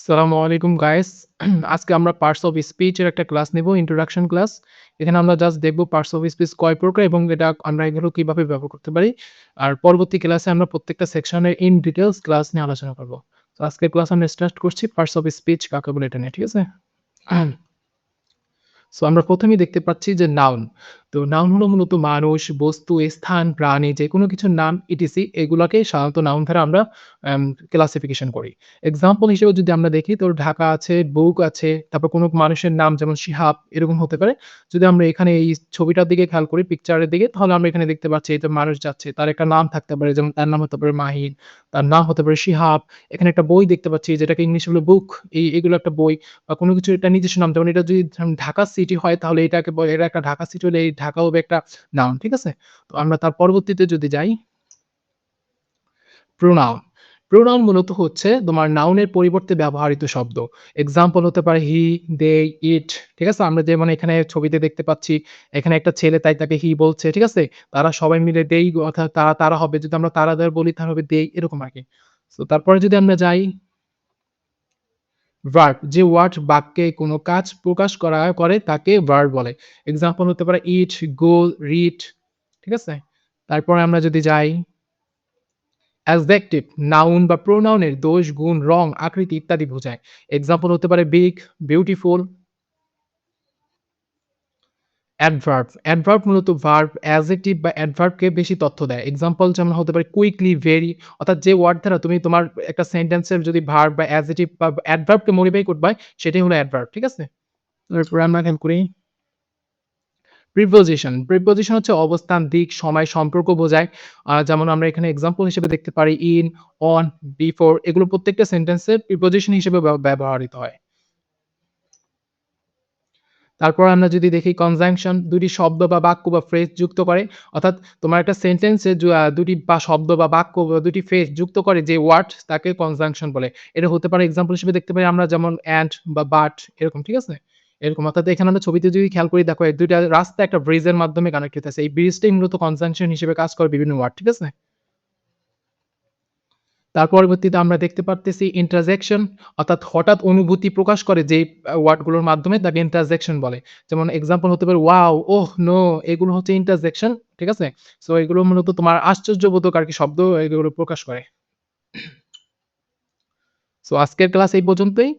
আসসালামু আলাইকুম গাইস। আজকে আমরা পার্টস অফ স্পিচ এর একটা ক্লাস নেব, ইন্ট্রোডাকশন ক্লাস। এখানে আমরা জাস্ট দেখব পার্টস অফ স্পিচ কয় প্রকার এবং আমরা এগুলো কিভাবে ব্যবহার করতে পারি। আর পরবর্তী ক্লাসে আমরা প্রত্যেকটা সেকশনের ইন ডিটেইলস ক্লাস নিয়ে আলোচনা করব। তো আজকের ক্লাস আমরা স্টার্ট করছি পার্টস অফ স্পিচ কাকে বলে এটা নিয়ে, ঠিক আছে? সো আমরা ১ম এই দেখতে পাচ্ছি যে নাউন। তো নাউন হলো মূলত মানুষ, বস্তু, স্থান, প্রাণী যেকোনো কিছুর নাম ইটিসি এগুলাকে সাধারণত নাউন দ্বারা আমরা ক্লাসিফিকেশন করি। এক্সাম্পল হিসেবে যদি আমরা দেখি তো ঢাকা আছে, বুক আছে, তারপর কোনো মানুষের নাম যেমন শিহাব এরকম হতে পারে। যদি আমরা এখানে এই ছবিটার দিকে খেয়াল করি পিকচারের দিকে তাহলে আমরা এখানে দেখতে পাচ্ছি এই যে মানুষ যাচ্ছে। তার একটা নাম থাকতে পারে যেমন তার নাম হতে পারে মাহিন, তার নাম হতে পারে শিহাব। এখানে একটা বই দেখতে পাচ্ছি যেটাকে ইংলিশে বলে বুক। এগুলো একটা বই। বা কোনো কিছুর এটা নিজস্ব নাম যেমন এটা যদি ঢাকা সিটি হয় তাহলে এটাকে বলে এটা একটা ঢাকা সিটি হলে এই ঢাকা হবে একটা নাউন, ঠিক আছে? তো আমরা তার পরবর্তীতে যদি যাই প্রোনাউন। প্রোনাউন মূলত হচ্ছে তোমার নাউনের পরিবর্তে ব্যবহৃত শব্দ। এক্সাম্পল হতে পারে হি, দে, ইট, ঠিক আছে? আমরা যেমন এখানে ছবিতে দেখতে পাচ্ছি এখানে একটা ছেলে তাই তাকে হি বলছে, ঠিক আছে? তারা সবাই মিলে দেই অর্থাৎ তারা হবে যদি আমরা তারাদের বলি তাহলে হবে দেই এরকম আরকি। সো তারপরে যদি আমরা যাই ভার্ব যে ওয়ার্ড বাক্যে কোনো কাজ প্রকাশ করে তাকে ভার্ব বলে। এক্সাম্পল হতে পারে ইট, গো, রিড, ঠিক আছে? তারপরে আমরা যদি যাই অ্যাডজেক্টিভ নাউন বা প্রোনাউনের দোষ, গুণ, রং, আকৃতি ইত্যাদি বোঝায়। এক্সাম্পল হতে পারে বিগ, বিউটিফুল। অ্যাডভার্ব, অ্যাডভার্ব মূলত ভার্ব, অ্যাডজেক্টিভ বা অ্যাডভার্বকে বেশি তথ্য দেয়। এক্সাম্পল যেমন হতে পারে কুইকলি, ভেরি অর্থাৎ যে ওয়ার্ড দ্বারা তুমি তোমার একটা সেন্টেন্সের যদি ভার্ব বা অ্যাডজেক্টিভ বা অ্যাডভার্বকে মডিফাই করবা সেটাই হলো অ্যাডভার্ব, ঠিক আছে? এরপরে আমরা খেয়াল করি প্রিপোজিশন, প্রিপোজিশন হচ্ছে অবস্থান, দিক, সময়, সম্পর্ক বোঝায়। যেমন আমরা এখানে এক্সাম্পল হিসেবে দেখতে পারি ইন, অন, বিফোর এগুলো প্রত্যেকটা সেন্টেন্সে প্রিপোজিশন হিসেবে ব্যবহৃত হয়। তারপর আমরা যদি দেখি কনজাংশন ২ টি শব্দ বা বাক্য বা ফ্রেজ যুক্ত করে। অর্থাৎ তোমার একটা সেন্টেন্সে ২ টি বা শব্দ বা বাক্য বা ২ টি ফ্রেজ যুক্ত করে যে ওয়ার্ড তাকে কনজাংশন বলে। এটা হতে পারে এক্সাম্পল হিসেবে দেখতে পারি আমরা যেমন অ্যান্ড বা বাট এরকম, ঠিক আছে? এরকম অর্থাৎ এখানে আমরা ছবিতে যদি খেয়াল করি দেখো এই ২ টা রাস্তা একটা ব্রিজের মাধ্যমে কানেক্ট হইতেছে। এই ব্রিজটাই মূলত কনজাংশন হিসেবে কাজ করে বিভিন্ন ওয়ার্ড, ঠিক আছে? তার পরবর্তীতে আমরা দেখতে পারতেছি ইন্টারজেকশন অর্থাৎ হঠাৎ অনুভূতি প্রকাশ করে যেই ওয়ার্ডগুলোর মাধ্যমে তাকে ইন্টারজেকশন বলে। যেমন এক্সাম্পল হতে পারে ওয়াও, ওহ, নো এগুলো হচ্ছে ইন্টারজেকশন, ঠিক আছে? সো এগুলো মূলত তোমার আশ্চর্যবোধক আরকি শব্দ এগুলো প্রকাশ করে। সো আজকের ক্লাস এই পর্যন্তই।